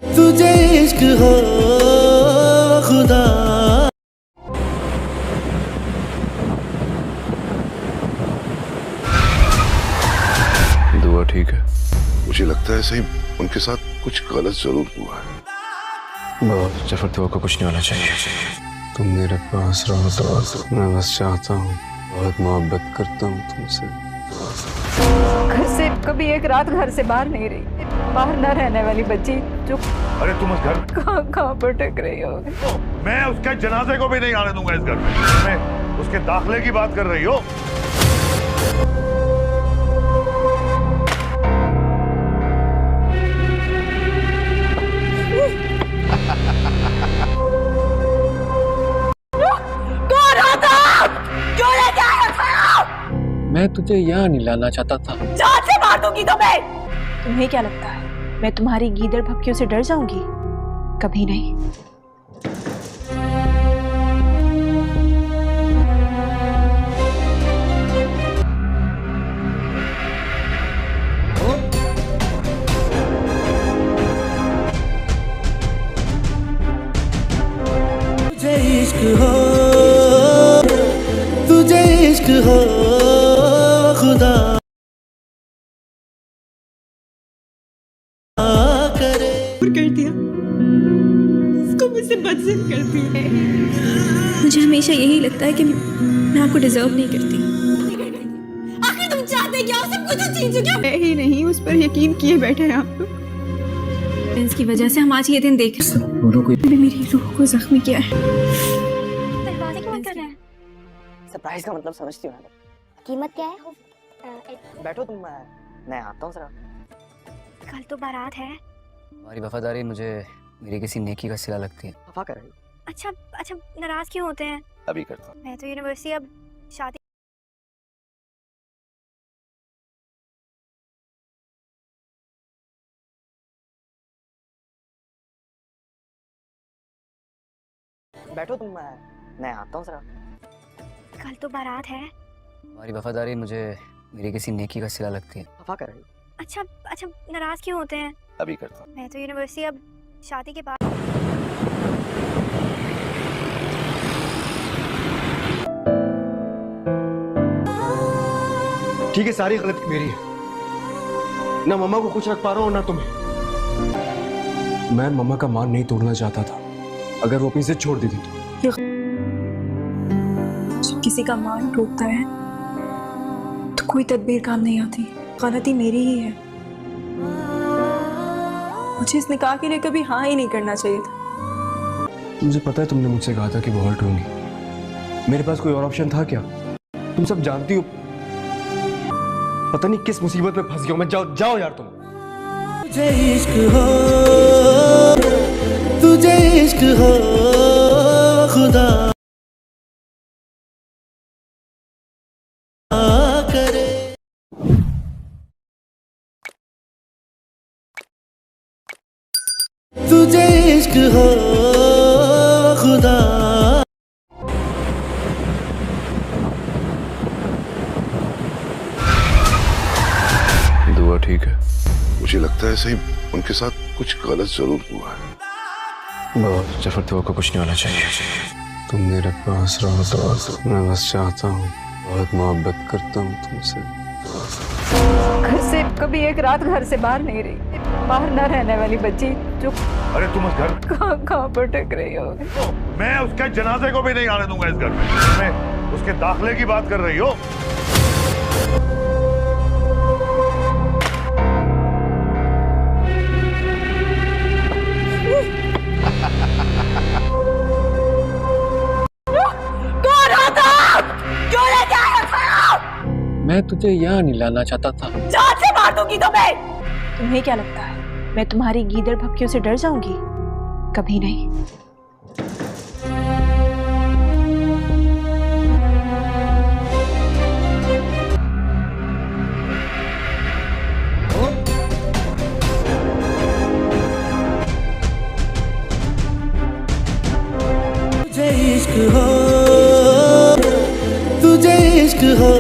तुझे इश्क हो खुदा। दुआ ठीक है। मुझे लगता है सही उनके साथ कुछ गलत जरूर हुआ है। बहुत जफर दुआ को कुछ नहीं होना चाहिए। तुम मेरे पास रहो तो मैं बस चाहता हूँ, बहुत मोहब्बत करता हूँ तुमसे। घर से कभी एक रात घर से बाहर नहीं रही, बाहर न रहने वाली बच्ची जो अरे तुम उस घर कहाँ भटक रही हो। मैं उसके जनाजे को भी नहीं आने दूंगा इस घर में। मैं उसके दाखिले की बात कर रही हो। मैं तुझे यहाँ नहीं लाना चाहता था। जान से मार दूंगी तुम्हें क्या लगता है मैं तुम्हारी गीदड़ भपकियों से डर जाऊंगी? कभी नहीं। तुझे इश्क हो, तुझे इश्क हो खुदा करे। कर दिया, उसको मुझसे बदसिल कर दिया। मुझे हमेशा यही लगता है कि मैं आपको डिजर्व नहीं करती। आखिर तुम चाहते क्या हो? सब कुछ तो छीन चुके हो। मैं ही नहीं, उस पर यकीन किए बैठे हैं आप लोग। इसकी वजह से हम आज ये दिन देख रहे हैं। मेरी रूह को जख्मी किया है। दरवाजे क्यों कर रहे हैं? सरप्राइज का मतलब समझती हो ना? कीमत क्या है? बैठो तुम, मैं आता हूँ जरा। कल तो बारात है। तुम्हारी वफादारी मुझे मेरी किसी नेकी का सिला लगती है। वफा कर रही हो? अच्छा नाराज क्यों होते हैं? अभी करता हूँ। मैं तो यूनिवर्सिटी अब शादी। बैठो तुम, मैं आता हूँ जरा। कल तो बारात है। तुम्हारी वफादारी मुझे मेरी किसी नेकी का सिला लगती है। वफा कर रही हो? अच्छा नाराज क्यों होते हैं? अभी करता हूँ। मैं तो यूनिवर्सिटी अब शादी के बाद। ठीक है, सारी गलती मेरी है। ना मम्मा को खुश रख पा रहा हूँ ना तुम्हें। मैं मम्मा का मान नहीं तोड़ना चाहता था। अगर वो अपनी जिद छोड़ दी थी तो। जब किसी का मान टूटता है तो कोई तदबीर काम नहीं आती। गलती मेरी ही है। मुझे इस निकाह के लिए कभी हाँ ही नहीं करना चाहिए था। मुझे पता है तुमने मुझसे कहा था कि वो हर्ट होंगी। मेरे पास कोई और ऑप्शन था क्या? तुम सब जानती हो पता नहीं किस मुसीबत में फंस गया हूं मैं। जाओ जाओ यार तुम। तुझे इश्क हो, तुझे इश्क हो खुदा करे। तुझे इश्क हो खुदा। दुआ ठीक है। मुझे लगता है सही उनके साथ कुछ गलत जरूर हुआ है। बहुत जफर दुआ को कुछ नहीं होना चाहिए। तुम मेरे पास रहो तो मैं बस चाहता हूँ, बहुत मोहब्बत करता हूँ तुमसे। घर से कभी एक रात घर से बाहर नहीं रही, बाहर न रहने वाली बच्ची जो अरे तुम उस घर कहाँ भटक रही हो। मैं उसके जनाजे को भी नहीं आने दूंगा इस घर में। मैं उसके दाखिले की बात कर रही हो। मैं तुझे यहाँ नहीं लाना चाहता था। जान से मार दूंगी तुम्हें क्या लगता है मैं तुम्हारी गीदड़ भपकियों से डर जाऊंगी? कभी नहीं। तुझे इश्क हो, तुझे इश्क हो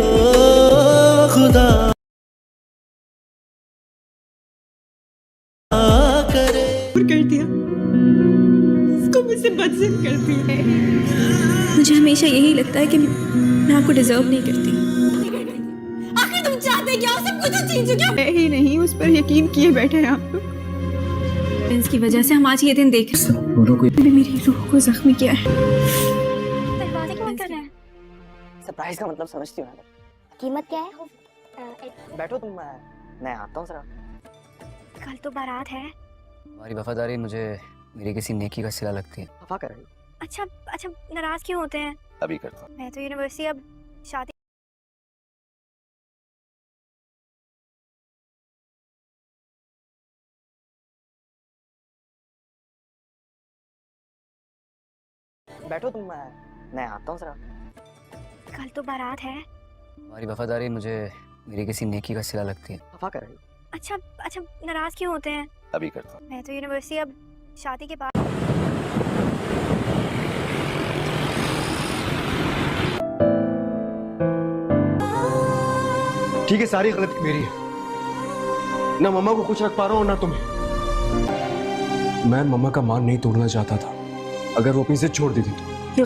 खुदा। मुझसे बदसलूक करती है। मुझे हमेशा यही लगता है कि मैं आपको डिजर्व नहीं करती। आखिर तुम चाहते क्या हो? सब कुछ तो छीन चुके हो। मैं ही नहीं, उस पर यकीन किए बैठे हैं आप लोग। इसकी वजह से हम आज ये दिन देख मेरी रूह को जख्मी किया है। दरवाजे क्यों बंद कर रहे हैं? सरप्राइज का मतलब समझती हो ना? कीमत क्या है? बैठो तुम, मैं आता हूँ जरा। कल तो बारात है। तुम्हारी वफादारी मुझे मेरी किसी नेकी का सिला लगती है। वफा कर रही हो? अच्छा नाराज क्यों होते हैं? अभी करता हूँ। मैं तो यूनिवर्सिटी अब शादी बैठो तुम, मैं आता हूँ जरा। कल तो बारात है। तुम्हारी वफादारी मुझे मेरी किसी नेकी का सिला लगती है। वफा कर रही हो? अच्छा नाराज क्यों होते हैं? अभी करता हूँ। मैं तो यूनिवर्सिटी अब शादी के बाद ठीक है, सारी गलती मेरी है। ना मम्मा को खुश रख पा रहा हूँ ना तुम्हें। मैं मम्मा का मान नहीं तोड़ना चाहता था। अगर वो अपनी जिद छोड़ दी थी तो।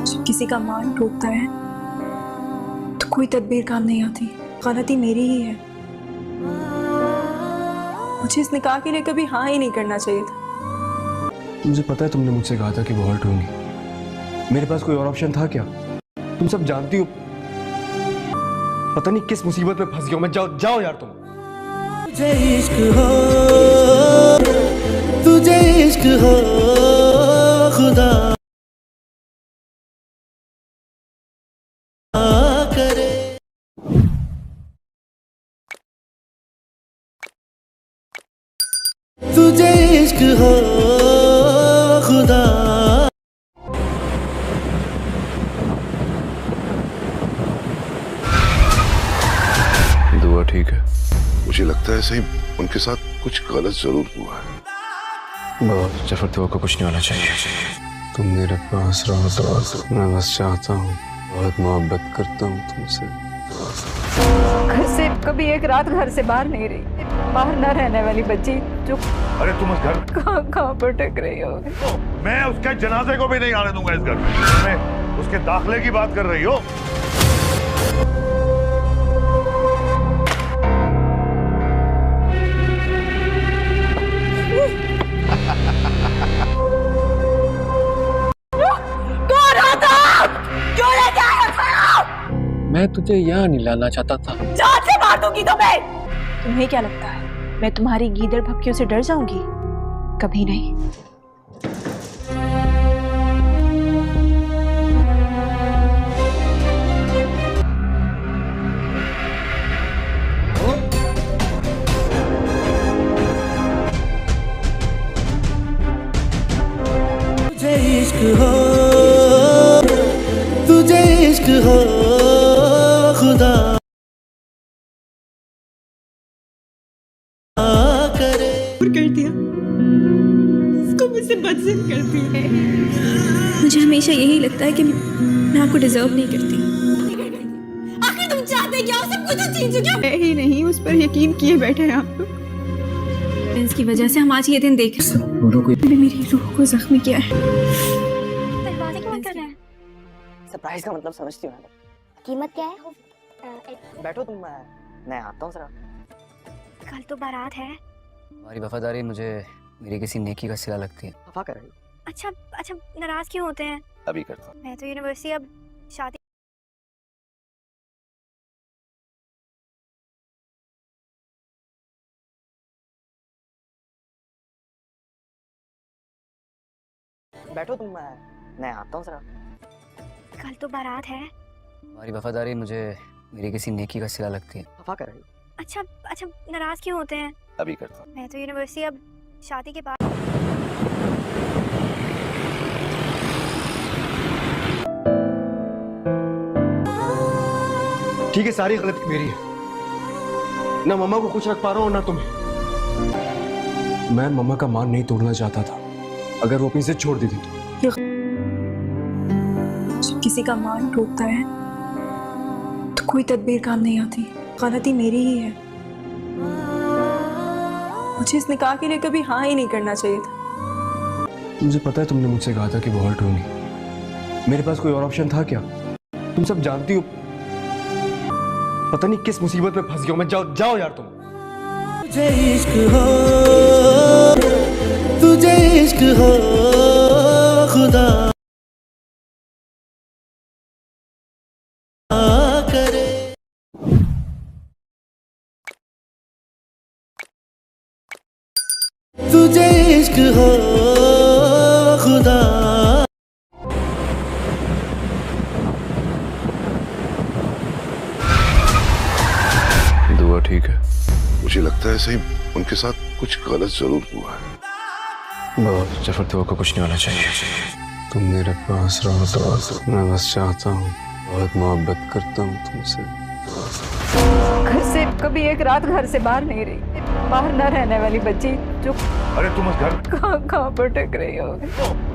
जब किसी का मान टूटता है तो कोई तदबीर काम नहीं आती। गलती मेरी ही है। मुझे इस निकाह के लिए कभी हाँ ही नहीं करना चाहिए था। मुझे पता है तुमने मुझसे कहा था कि वो हर्ट होंगी। मेरे पास कोई और ऑप्शन था क्या? तुम सब जानती हो। पता नहीं किस मुसीबत में फंस गया हूं मैं। जाओ यार तुम। तुझे इश्क हो, तुझे इश्क हो खुदा करे। तुझे इश्क हो खुदा। दुआ ठीक है। मुझे लगता है सही उनके साथ कुछ गलत जरूर हुआ है। बहुत जफर तो को कुछ नहीं होना चाहिए। तुम मेरे पास रहो तो मैं बस चाहता हूँ, बहुत मोहब्बत करता हूँ तुमसे। घर से कभी एक रात घर से बाहर नहीं रही। बाहर न रहने वाली बच्ची जो अरे तुम उस घर कहाँ भटक रही हो? मैं उसके जनाजे को भी नहीं आने दूंगा इस घर में। तुम्हें उसके दाखिले की बात कर रही हो? मैं तुझे यहाँ नहीं लाना चाहता था। जान से मार दूंगी तुम्हें। तुम्हें क्या लगता है मैं तुम्हारी गीदड़ भपकियों से डर जाऊंगी? कभी नहीं। तुझे इश्क हो, तुझे इश्क हो खुदा करे। कर दिया, उसको मुझसे बदसलूक करती है। मुझे हमेशा यही लगता है कि मैं आपको डिजर्व नहीं करती। आखिर तुम चाहते क्या हो? सब कुछ तो छीन चुके हो। मैं ही नहीं, उस पर यकीन किए बैठे हैं आप लोग। इसकी वजह से हम आज ये दिन देख मेरी रूह को जख्मी किया है। दरवाजे क्यों बंद कर रहे हैं? सरप्राइज का मतलब समझती हो ना? कीमत क्या है? बैठो तुम, मैं आता हूँ जरा। कल तो बारात है। तुम्हारी वफादारी मुझे मेरी किसी नेकी का सिला लगती है। वफा कर रही हो? अच्छा नाराज क्यों होते हैं? अभी करता हूँ। मैं तो यूनिवर्सिटी अब शादी बैठो तुम, मैं आता हूँ जरा। कल तो बारात है। तुम्हारी वफादारी मुझे मेरी किसी नेकी का सिला लगती है। वफा कर रही हो? अच्छा नाराज क्यों होते हैं? अभी करता हूँ। मैं तो यूनिवर्सिटी अब शादी के बाद ठीक है, सारी गलती मेरी है। ना मम्मा को खुश रख पा रहा हूँ ना तुम्हें। मैं मम्मा का मान नहीं तोड़ना चाहता था। अगर वो अपनी जिद छोड़ दी थी तो। जब किसी का मान टूटता है तो कोई तदबीर काम नहीं आती। गलती मेरी ही है। मुझे इस निकाह के लिए कभी हाँ ही नहीं करना चाहिए था। मुझे पता है तुमने मुझसे कहा था कि वो हर्ट होंगी। मेरे पास कोई और ऑप्शन था क्या? तुम सब जानती हो पता नहीं किस मुसीबत में फंस गया हूं मैं। जाओ जाओ यार तुम। तुझे इश्क हो, तुझे इश्क हो खुदा करे। तुझे इश्क हो खुदा। दुआ ठीक है। मुझे लगता है सही उनके साथ कुछ गलत जरूर हुआ है। बहुत जफर तो को कुछ नहीं होना चाहिए। तुम मेरे पास रहो तो मैं बस चाहता हूँ, बहुत मोहब्बत करता हूँ तुमसे। घर से कभी एक रात घर से बाहर नहीं रही, बाहर न रहने वाली बच्ची जो अरे तुम उस घर कहाँ भटक रही हो।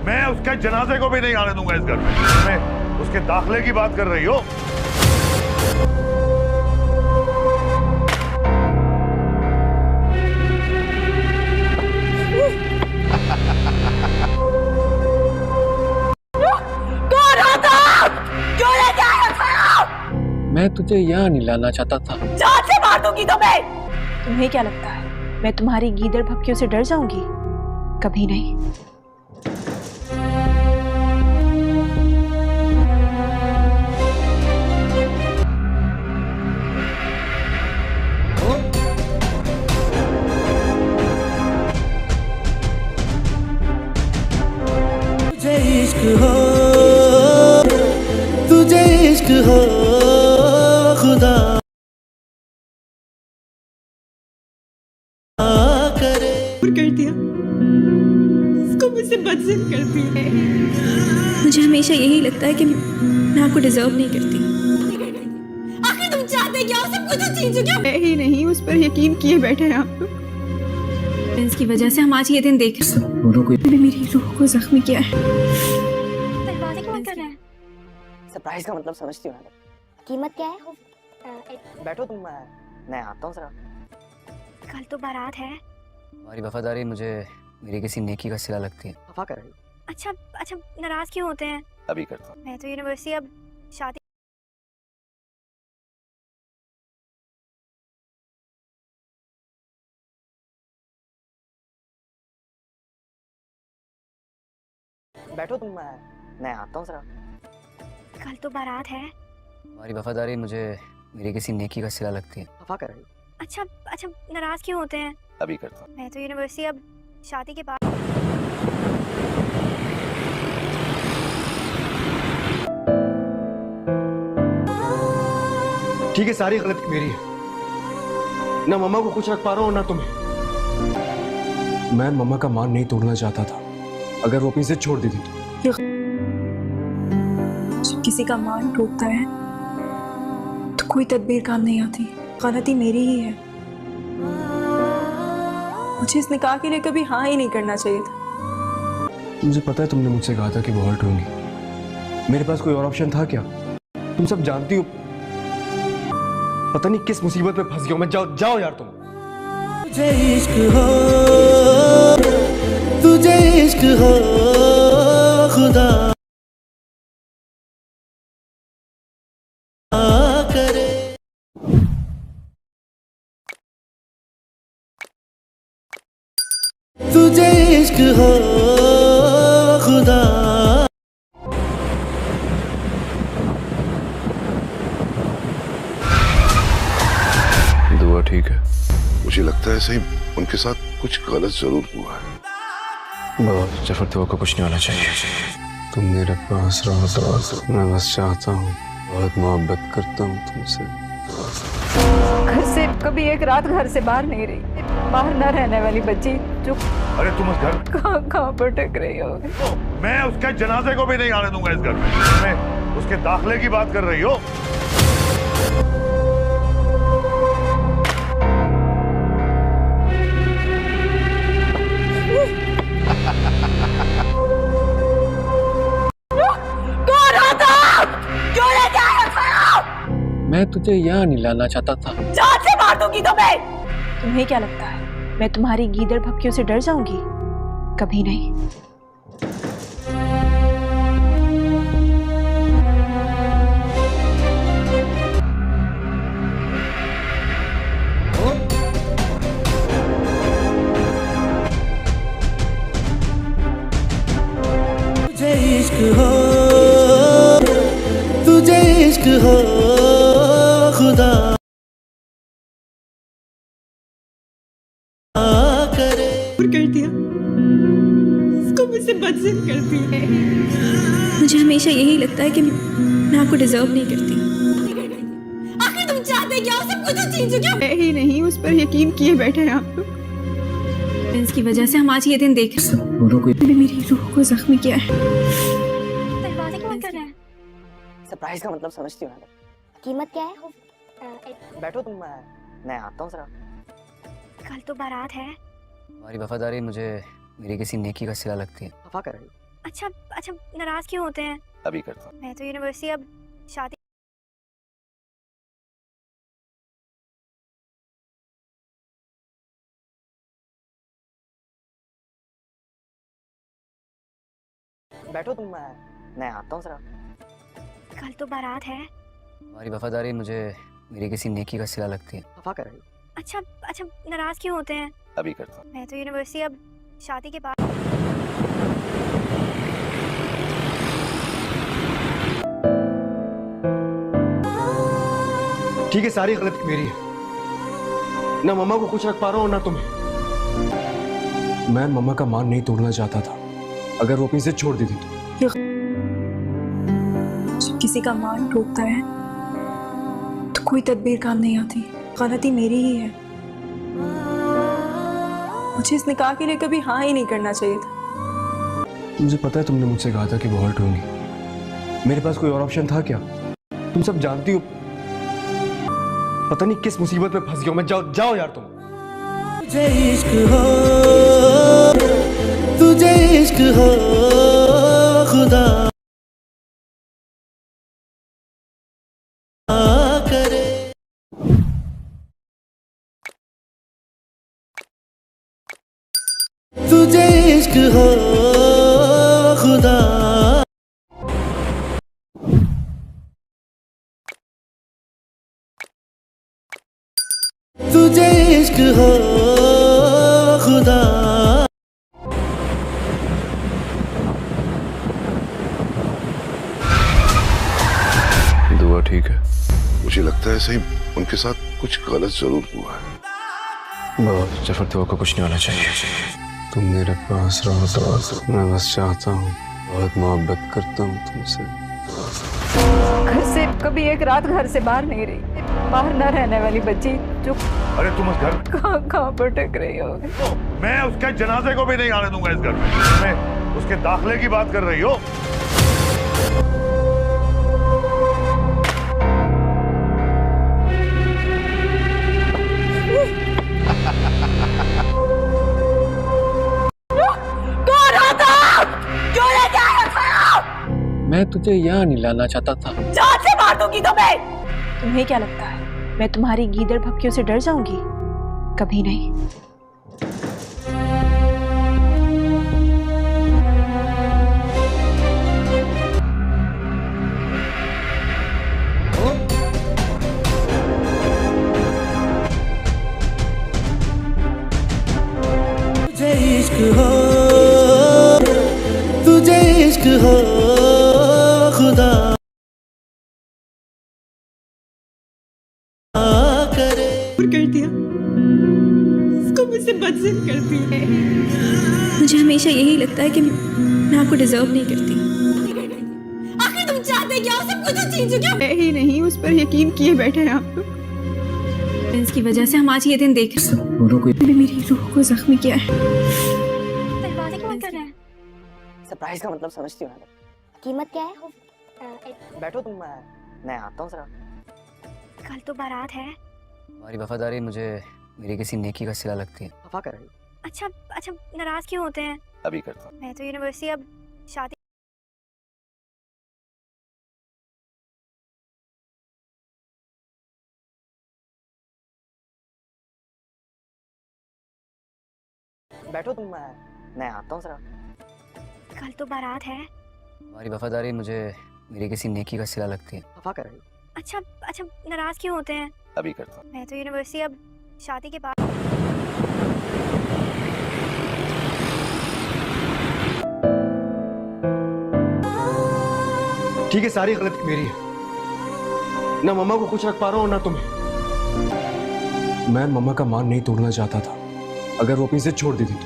मैं उसके जनाजे को भी नहीं आने दूंगा इस घर में। मैं उसके दाखिले की बात कर रही हो। मैं तुझे यहाँ नहीं लाना चाहता था। जान से मार दूंगी तुम्हें। तुम्हें क्या लगता है मैं तुम्हारी गीदड़ भपकियों से डर जाऊंगी? कभी नहीं। तुझे इश्क हो, तुझे इश्क हो खुदा करे। कर दिया, उसको मुझसे बदसलूक करती है। मुझे हमेशा यही लगता है कि मैं आपको डिजर्व नहीं करती। आखिर तुम चाहते क्या? सब कुछ छीन चुके। मैं ही नहीं, उस पर यकीन किए बैठे हैं आप लोग। इसकी वजह से हम आज ये दिन देख मेरी रूह को जख्मी किया है। दरवाजे क्यों बंद कर रहे हैं? सरप्राइज का मतलब समझती हो ना? कीमत क्या है? बैठो तुम, मैं आता हूँ जरा। कल तो बारात है। तुम्हारी वफादारी मुझे मेरी किसी नेकी का सिला लगती है। वफा कर रही हो। अच्छा नाराज क्यों होते हैं? अभी करता हूँ। मैं तो यूनिवर्सिटी अब शादी बैठो तुम, मैं आता हूँ जरा। कल तो बारात है। तुम्हारी वफादारी मुझे मेरी किसी नेकी का सिला लगती है। वफा कर रही हो। अच्छा नाराज क्यों होते हैं? अभी करता हूँ। मैं तो यूनिवर्सिटी अब शादी के बाद ठीक है, सारी गलती मेरी है। ना मम्मा को खुश रख पा रहा हूँ ना तुम्हें। मैं मम्मा का मान नहीं तोड़ना चाहता था। अगर वो अपनी जिद छोड़ दी थी तो। जब किसी का मान टूटता है तो कोई तदबीर काम नहीं आती। गलती मेरी ही है। मुझे इस निकाह के लिए कभी हाँ ही नहीं करना चाहिए था। मुझे पता है तुमने मुझसे कहा था कि वो हर्ट होंगी। मेरे पास कोई और ऑप्शन था क्या? तुम सब जानती हो पता नहीं किस मुसीबत में फंस गया हूं मैं। जाओ जाओ यार तुम। तुझे इश्क हो, तुझे इश्क हो खुदा करे। तुझे इश्क हो खुदा। दुआ ठीक है। मुझे लगता है सही उनके साथ कुछ गलत जरूर हुआ है। बहुत जफर तो को कुछ नहीं होना चाहिए। तुम मेरे पास रहो तो मैं बस चाहता हूँ, बहुत मोहब्बत करता हूँ तुमसे। घर से कभी एक रात घर से बाहर नहीं रही, बाहर न रहने वाली बच्ची जो अरे तुम उस घर कहाँ भटक रही हो। मैं उसके जनाजे को भी नहीं आने दूंगा इस घर में। मैं उसके दाखिले की बात कर रही हो। मैं तुझे यहाँ नहीं लाना चाहता था। जान से मार दूंगी तुम्हें। तुम्हें क्या लगता है मैं तुम्हारी गीदड़ भपकियों से डर जाऊंगी? कभी नहीं। कर दिया, उसको मुझसे बदसलूक करती है। मुझे हमेशा यही लगता है कि मैं आपको डिजर्व नहीं करती। आखिर तुम चाहते क्या हो? सब कुछ तो छीन चुके हो। ही नहीं, उस पर यकीन किए बैठे हैं आप लोग। इसकी वजह से हम आज ये दिन देख रहे हैं। मेरी रूह को जख्मी किया है। दरवाजे क्यों बंद कर रहे हैं? सरप्राइज का मतलब समझती हो ना? कीमत क्या है? बैठो तुम, मैं आता हूँ जरा। कल तो बारात है। तुम्हारी वफादारी मुझे मेरी किसी नेकी का सिला लगती है। वफा कर रही हो? अच्छा अच्छा, नाराज क्यों होते हैं? अभी करता हूँ। मैं तो यूनिवर्सिटी अब शादी बैठो तुम, मैं आता हूँ जरा। कल तो बारात है। तुम्हारी वफादारी मुझे मेरी किसी नेकी का सिला लगती है। वफा कर रही हो? अच्छा अच्छा, नाराज क्यों होते हैं? अभी करता हूँ। मैं तो यूनिवर्सिटी अब शादी के बाद ठीक है, सारी गलती मेरी है। ना मम्मा को खुश रख पा रहा हूँ ना तुम्हें। मैं मम्मा का मान नहीं तोड़ना चाहता था। अगर वो अपनी से छोड़ देती तो। जब किसी का मान टूटता है तो कोई तदबीर काम नहीं आती। गलती मेरी ही है। मुझे इस निकाह के लिए कभी हाँ ही नहीं करना चाहिए था। मुझे पता है तुमने मुझसे कहा था कि वो हर्ट होंगी। मेरे पास कोई और ऑप्शन था क्या? तुम सब जानती हो। पता नहीं किस मुसीबत में फंस गया हूं मैं। जाओ यार तुम। तुझे इश्क हो, तुझे इश्क हो खुदा करे। तुझे इश्क हो खुदा। तुझे इश्क हो खुदा। दुआ ठीक है। मुझे लगता है सही उनके साथ कुछ गलत जरूर हुआ है। बहुत जफर दुआ को कुछ नहीं होना चाहिए। तुम मेरे पास रहो तो मैं बस चाहता हूँ, बहुत मोहब्बत करता हूँ तुमसे। घर से कभी एक रात घर से बाहर नहीं रही। बाहर न रहने वाली बच्ची जो अरे तुम इस घर कहाँ भटक रही हो? मैं उसके जनाजे को भी नहीं आने दूंगा इस घर में। मैं उसके दाखिले की बात कर रही हो? मैं तुझे यहाँ नहीं लाना चाहता था। जान से मार दूंगी तुम्हें। तुम्हें क्या लगता है मैं तुम्हारी गीदड़ भपकियों से डर जाऊंगी? कभी नहीं। तुझे इश्क हो, तुझे इश्क हो खुदा करे। कर दिया, उसको मुझसे बदसलूक करती है। मुझे हमेशा यही लगता है कि मैं आपको डिजर्व नहीं करती। आखिर तुम चाहते क्या हो? सब कुछ तो छीन चुके हो। ही नहीं, उस पर यकीन किए बैठे हैं आप लोग। इसकी वजह से हम आज ये दिन देख रहे हैं। मेरी रूह को जख्मी किया है। दरवाजे क्यों बंद कर रहे हैं? सरप्राइज का मतलब समझती हो ना? कीमत क्या है? बैठो तुम, मैं आता हूँ जरा। कल तो बारात है। तुम्हारी वफादारी मुझे मेरी किसी नेकी का सिला लगती है। वफा कर रही हो? अच्छा अच्छा, नाराज क्यों होते हैं? अभी करता हूँ। मैं तो यूनिवर्सिटी अब शादी बैठो तुम, मैं आता हूँ जरा। कल तो बारात है। तुम्हारी वफादारी मुझे मेरी किसी नेकी का सिला लगती है। वफा कर रही हो? अच्छा अच्छा, नाराज क्यों होते हैं? अभी करता हूँ। मैं तो यूनिवर्सिटी अब शादी के बाद ठीक है, सारी गलती मेरी है। ना मम्मा को खुश रख पा रहा हूँ ना तुम्हें। मैं मम्मा का मान नहीं तोड़ना चाहता था। अगर वो अपनी से छोड़ देती तो।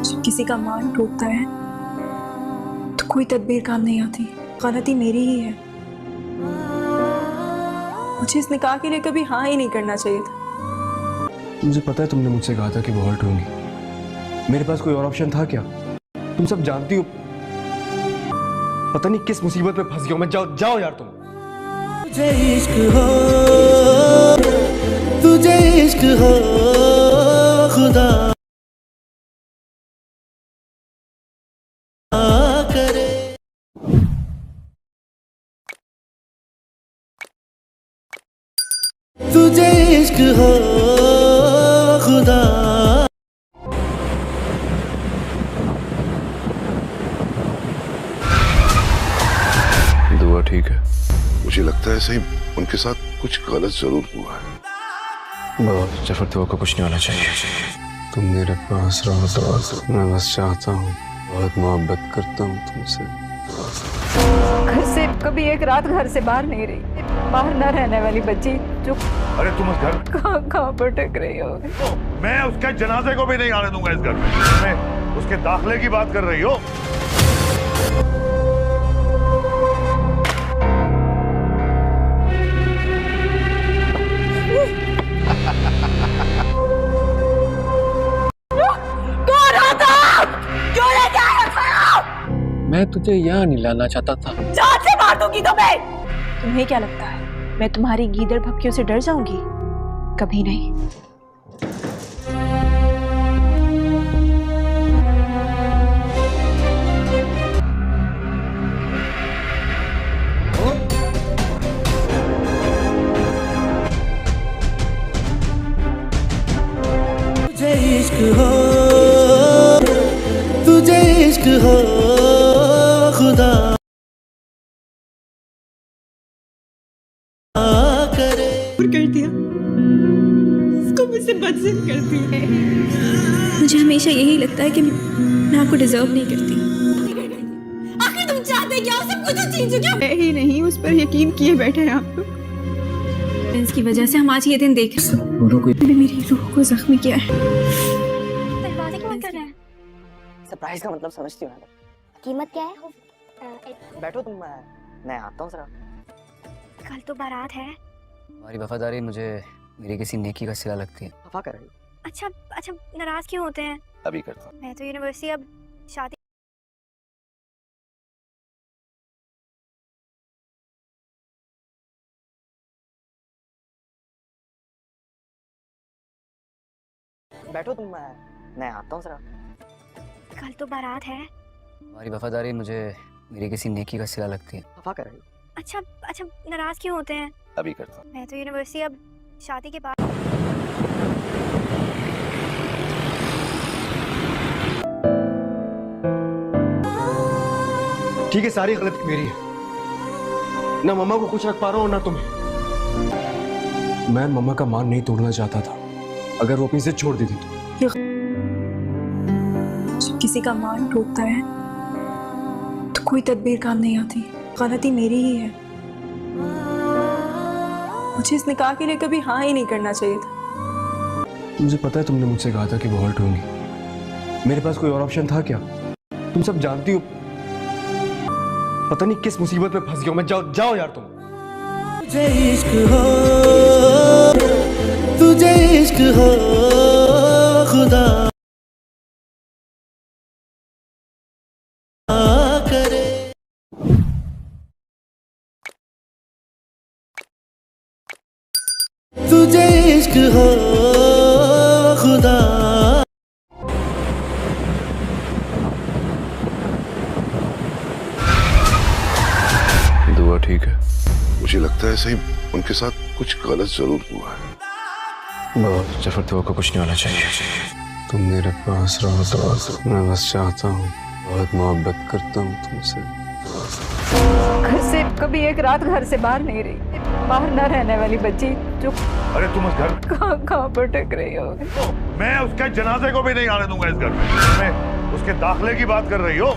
जब किसी का मान टूटता है तो कोई तदबीर काम नहीं आती। गलती मेरी ही है। मुझे इस निकाह के लिए कभी हाँ ही नहीं करना चाहिए था। मुझे पता है तुमने मुझसे कहा था कि वो हर्ट होंगी। मेरे पास कोई और ऑप्शन था क्या? तुम सब जानती हो पता नहीं किस मुसीबत में फंस गया हूं मैं। जाओ जाओ यार तुम। तुझे इश्क हो, तुझे इश्क हो खुदा करे। तुझे इश्क हो खुदा। दुआ ठीक है। मुझे लगता है सही उनके साथ कुछ गलत जरूर हुआ है। बस जफर तो को कुछ नहीं होना चाहिए। तुम मेरे पास रहो तो मैं बस चाहता हूँ, बहुत मोहब्बत करता हूँ तुमसे। घर से कभी एक रात घर से बाहर नहीं रही। बाहर न रहने वाली बच्ची जो अरे तुम उस घर कहाँ भटक रही हो। मैं उसके जनाजे को भी नहीं आने दूंगा इस घर में। मैं उसके दाखिले की बात कर रही हो। मैं तुझे यहाँ नहीं लाना चाहता था। जान से मार दूंगी तुम्हें क्या लगता है मैं तुम्हारी गीदड़ भपकियों से डर जाऊंगी? कभी नहीं। तुझे इश्क हो, तुझे इश्क हो खुदा करे। कर दिया, इसको मुझसे बदसिल कर दिया। मुझे हमेशा यही लगता है कि मैं आपको डिजर्व नहीं करती। आखिर तुम चाहते क्या? सब कुछ तो छीन चुके हो। मैं ही नहीं, उस पर यकीन किए बैठे हैं आप लोग। इसकी वजह से हम आज ये दिन देख रहे हैं। मेरी रूह को जख्मी किया है। दरवाजे क्यों कर रहे हैं? सरप्राइज का मतलब समझती हो ना? कीमत क्या है? बैठो तुम, मैं आता हूँ जरा। कल तो बारात है। तुम्हारी वफादारी मुझे मेरी किसी नेकी का सिला लगती है। वफा कर रही हो? अच्छा अच्छा, नाराज क्यों होते हैं? अभी करता हूँ। मैं तो यूनिवर्सिटी अब शादी। बैठो तुम, मैं आता हूँ जरा। कल तो बारात है। तुम्हारी वफादारी मुझे मेरी किसी नेकी का सिला लगती है। वफा कर रही हो? अच्छा अच्छा, नाराज क्यों होते हैं? अभी करता हूँ। मैं तो यूनिवर्सिटी अब शादी के बाद। ठीक है, सारी गलती मेरी है। ना मम्मा को खुश रख पा रहा हूँ ना तुम्हें। मैं मम्मा का मान नहीं तोड़ना चाहता था। अगर वो अपनी से छोड़ देती तो। जब किसी का मान टूटता है तो कोई तदबीर काम नहीं आती। गलती मेरी ही है। मुझे इस निकाह के लिए कभी हाँ ही नहीं करना चाहिए था। मुझे पता है तुमने मुझसे कहा था कि वो हर्ट होंगी। मेरे पास कोई और ऑप्शन था क्या? तुम सब जानती हो पता नहीं किस मुसीबत में फंस गया हूं मैं। जाओ जाओ यार तुम। तुझे इश्क हो, तुझे इश्क हो खुदा करे। तुझे इश्क हो खुदा। दुआ ठीक है। मुझे लगता है सही उनके साथ कुछ गलत जरूर हुआ है। बस जफर तो को कुछ नहीं होना चाहिए। तुम मेरे पास रहो तो मैं बस चाहता हूँ, बहुत मोहब्बत करता हूँ तुमसे। घर से कभी एक रात घर से बाहर नहीं रही। बाहर न रहने वाली बच्ची जो अरे तुम उस घर कहाँ भटक रही हो। मैं उसके जनाजे को भी नहीं आने दूंगा इस घर में। मैं उसके दाखिले की बात कर रही हो।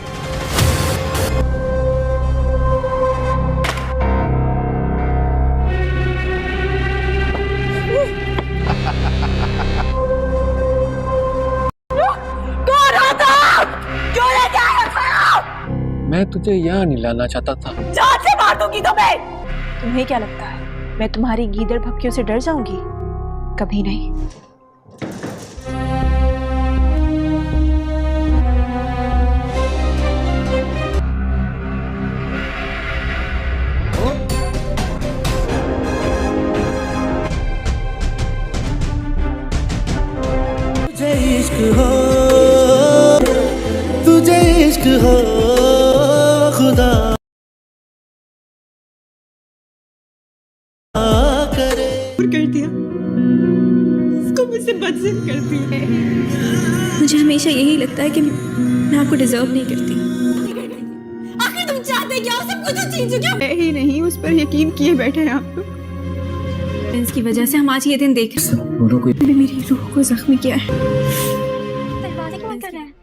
मैं तुझे यहाँ नहीं लाना चाहता था। जान से मार दूंगी तुम्हें। तुम्हें क्या लगता है मैं तुम्हारी गीदड़ भपकियों से डर जाऊंगी? कभी नहीं। तुझे इश्क हो, तुझे इश्क हो खुदा करे। कर दिया, इसको मुझसे बदसिल करती है। मुझे हमेशा यही लगता है कि मैं आपको डिजर्व नहीं करती। आखिर तुम चाहते क्या हो? सब कुछ छीन चुके हो। ही नहीं, उस पर यकीन किए बैठे हैं आप लोग। इसकी वजह से हम आज ये दिन देख मेरी रूह को जख्मी किया है। दरवाजे क्यों बंद कर रहे हैं?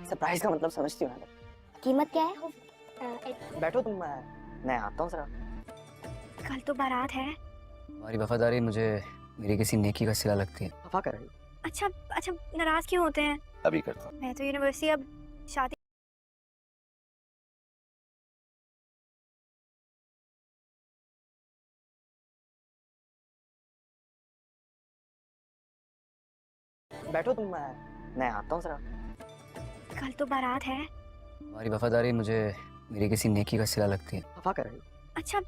सरप्राइज का मतलब समझती हो ना? कीमत क्या है? बैठो तुम, मैं आता हूँ जरा। कल तो बारात है। तुम्हारी वफादारी मुझे मेरी किसी नेकी का सिला लगती है। वफा कर रही हो? अच्छा नाराज क्यों होते हैं? अभी करता हूँ। मैं तो यूनिवर्सिटी अब शादी बैठो तुम, मैं आता हूँ जरा। कल तो बारात है। तुम्हारी वफादारी मुझे मेरी किसी नेकी का सिला लगती है। वफा कर रही हो? अच्छा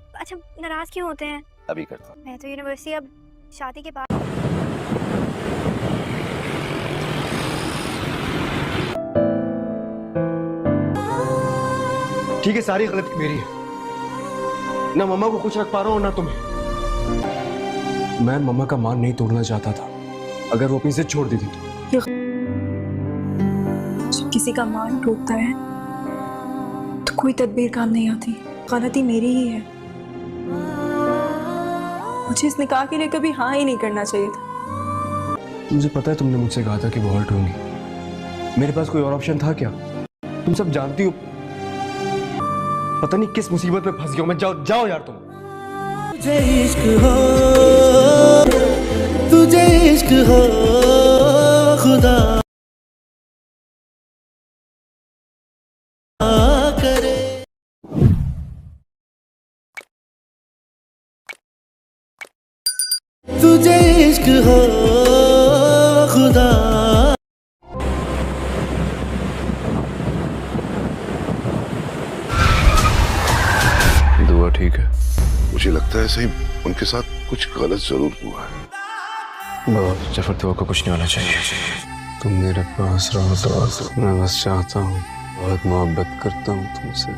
नाराज क्यों होते हैं? अभी करता हूँ। मैं तो यूनिवर्सिटी अब शादी के बाद ठीक है, सारी गलती मेरी है। ना मम्मा को खुश रख पा रहा हूँ ना तुम्हें। मैं मम्मा का मान नहीं तोड़ना चाहता था। अगर वो अपनी जिद छोड़ दी थी तो जब किसी का मान टूटता है तो कोई तदबीर काम नहीं आती। गलती मेरी ही है। मुझे इस निकाह के लिए कभी हाँ ही नहीं करना चाहिए था। मुझे पता है तुमने मुझसे कहा था कि वो हर्ट होंगी। मेरे पास कोई और ऑप्शन था क्या? तुम सब जानती हो। पता नहीं किस मुसीबत में फंस गया हूं मैं। जाओ यार तुम। तुझे इश्क हो, तुझे इश्क हो खुदा करे। तुझे इश्क हो खुदा दुआ ठीक है। मुझे लगता है सही उनके साथ कुछ गलत जरूर हुआ है। बहुत जफर तो को कुछ नहीं होना चाहिए। तुम मेरे पास रहो तो मैं बस चाहता हूँ, बहुत मोहब्बत करता हूँ तुमसे।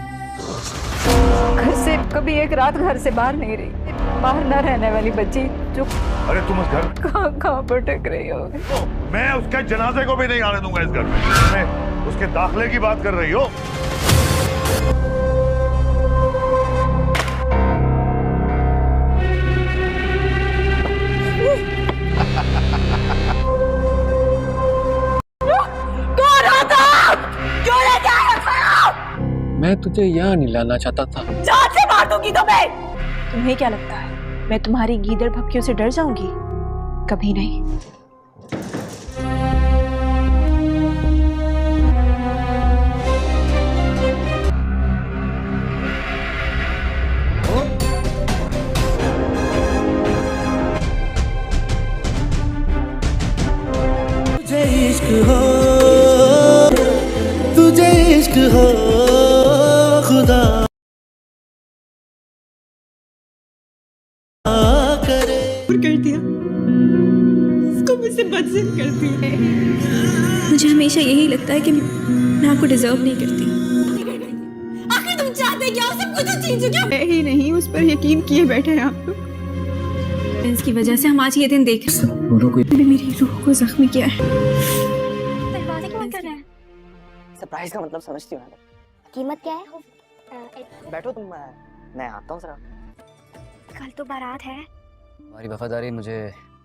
घर से कभी एक रात घर से बाहर नहीं रही। बाहर न रहने वाली बच्ची जो अरे तुम इस घर कहाँ भटक रही हो? मैं उसके जनाजे को भी नहीं आने दूंगा इस घर में। तुम उसके दाखिले की बात कर रही हो? मैं तुझे यहाँ नहीं लाना चाहता था। जान से मार दूंगी तुम्हें। तुम्हें क्या लगता है मैं तुम्हारी गीदड़ भपकियों से डर जाऊंगी? कभी नहीं। तुझे इश्क हो, तुझे इश्क हो खुदा करे। कर दिया, इसको मुझसे बदसिल करती है। मुझे हमेशा यही लगता है कि मैं आपको डिजर्व नहीं करती। आखिर तुम चाहते क्या हो? सब कुछ छीन चुके हो। ही नहीं, उस पर यकीन किए बैठे हैं आप लोग। इसकी वजह से हम आज ये दिन देख रहे हैं। मेरी रूह को जख्मी किया है। दरवाजे क्यों बंद कर रहे हैं? सरप्राइज का मतलब समझती हो ना? कीमत क्या है? बैठो तुम, मैं आता हूँ जरा। कल तो बारात है। तुम्हारी वफादारी मुझे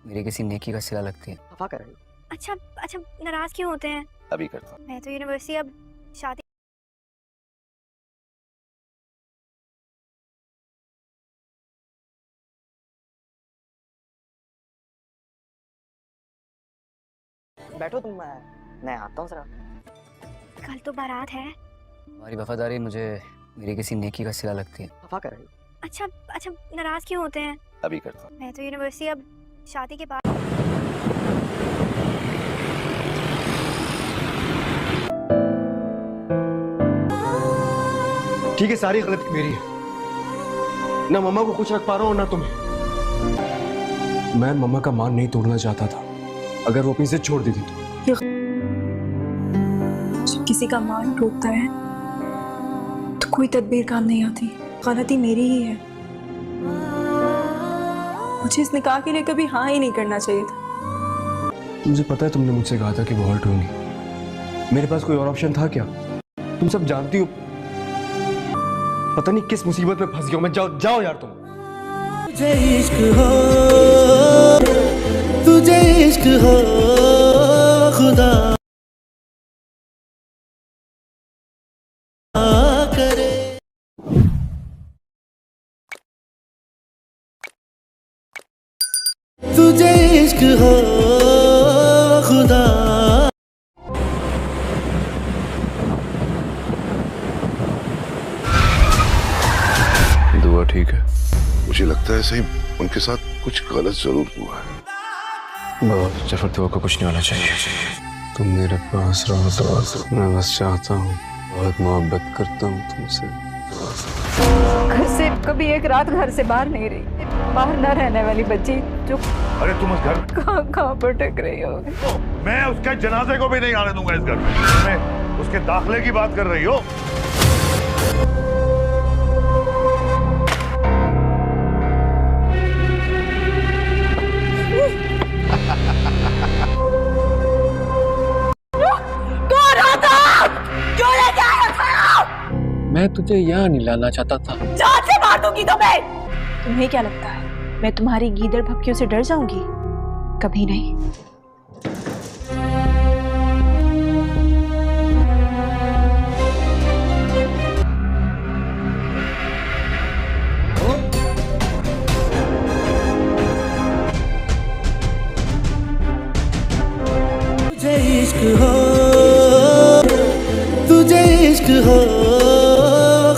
मेरी किसी नेकी का सिला लगती है। वफा कर रही हो? अच्छा नाराज क्यों होते हैं? अभी करता हूँ। मैं तो यूनिवर्सिटी अब शादी बैठो तुम, मैं आता हूँ जरा। कल तो बारात है। तुम्हारी वफादारी मुझे मेरी किसी नेकी का सिला लगती है। खफा कर रही हो? अच्छा अच्छा नाराज क्यों होते हैं? अभी करता हूँ। मैं तो यूनिवर्सिटी अब शादी के बाद। ठीक है, सारी गलती मेरी है। ना मम्मा को खुश रख पा रहा हूँ ना तुम्हें। मैं मम्मा का मान नहीं तोड़ना चाहता था। अगर वो अपनी से छोड़ देती तो। जब किसी का मान टूटता है तो कोई तदबीर काम नहीं आती। गलती मेरी ही है। मुझे इस निकाह के लिए कभी हाँ ही नहीं करना चाहिए था। मुझे पता है तुमने मुझसे कहा था कि वो हर्ट होंगी। मेरे पास कोई और ऑप्शन था क्या? तुम सब जानती हो पता नहीं किस मुसीबत में फंस गया हूं मैं। जाओ जाओ यार तुम। तुझे इश्क हो, तुझे इश्क हो खुदा करे। तुझे इश्क हो खुदा। दुआ ठीक है। मुझे लगता है सही उनके साथ कुछ गलत जरूर हुआ है। बहुत जफर दुआ को कुछ नहीं होना चाहिए। तुम मेरे पास रहो तो मैं बस चाहता हूँ, बहुत मोहब्बत करता हूँ तुमसे। घर से कभी एक रात घर से बाहर नहीं रही। बाहर न रहने वाली बच्ची जो अरे तुम इस घर कहाँ भटक रही हो। मैं उसके जनाजे को भी नहीं आने दूंगा इस घर में। तुम उसके दाखिले की बात कर रही हो। मैं तुझे यहाँ नहीं लाना चाहता था। जान से मार दूंगी तुम्हें क्या लगता है मैं तुम्हारी गीदड़ भपकियों से डर जाऊंगी? कभी नहीं। तुझे इश्क हो, तुझे इश्क हो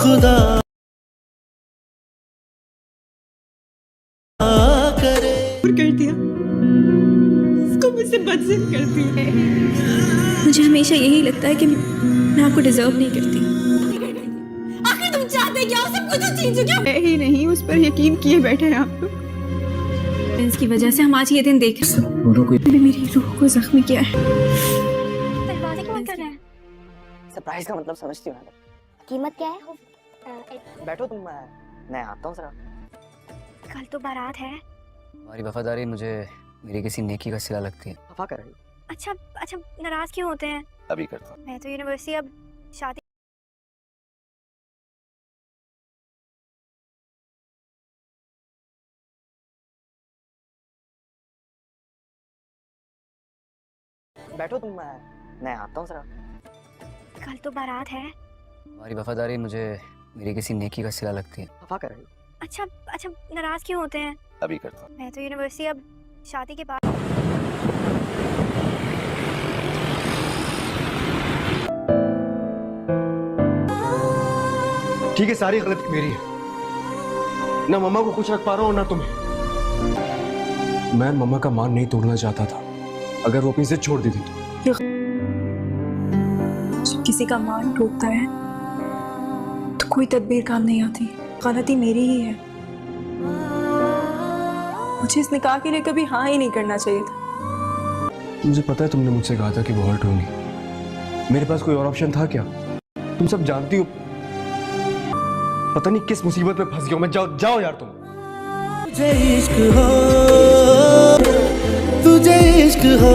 खुदा करे। कर दिया, इसको मुझसे बदसिल कर दिया। मुझे हमेशा यही लगता है कि मैं आपको डिजर्व नहीं करती। आखिर तुम चाहते क्या? सब कुछ तो छीन चुके हो। ही नहीं, उस पर यकीन किए बैठे हैं आप लोग। इसकी वजह से हम आज ये दिन देख मेरी रूह को जख्मी किया है। दरवाजे क्यों कर रहे हैं? सरप्राइज का मतलब समझती हो ना? कीमत क्या है? बैठो तुम, मैं आता हूँ जरा। कल तो बारात है। तुम्हारी वफादारी मुझे मेरी किसी नेकी का सिला लगती है। खफा कर रही हो? अच्छा अच्छा नाराज क्यों होते हैं? अभी करता हूँ। मैं तो यूनिवर्सिटी अब शादी। बैठो तुम, मैं आता हूँ जरा। कल तो बारात है। तुम्हारी वफादारी मुझे मेरी किसी नेकी का सिला लगती है। खफा कर रही हो? अच्छा अच्छा नाराज क्यों होते हैं? अभी करता हूँ। मैं तो यूनिवर्सिटी अब शादी के बाद। ठीक है, सारी गलती मेरी है। ना मम्मा को खुश रख पा रहा हूँ ना तुम्हें। मैं मम्मा का मान नहीं तोड़ना चाहता था। अगर वो अपनी से छोड़ देती तो। जब किसी का मान टूटता है तो कोई तदबीर काम नहीं आती। गलती मेरी ही है। मुझे इस निकाह के लिए कभी हाँ ही नहीं करना चाहिए था। मुझे पता है तुमने मुझसे कहा था कि वो हर्ट होंगी। मेरे पास कोई और ऑप्शन था क्या? तुम सब जानती हो पता नहीं किस मुसीबत में फंस गया हूं मैं। जाओ जाओ यार तुम। तुझे इश्क हो, तुझे इश्क हो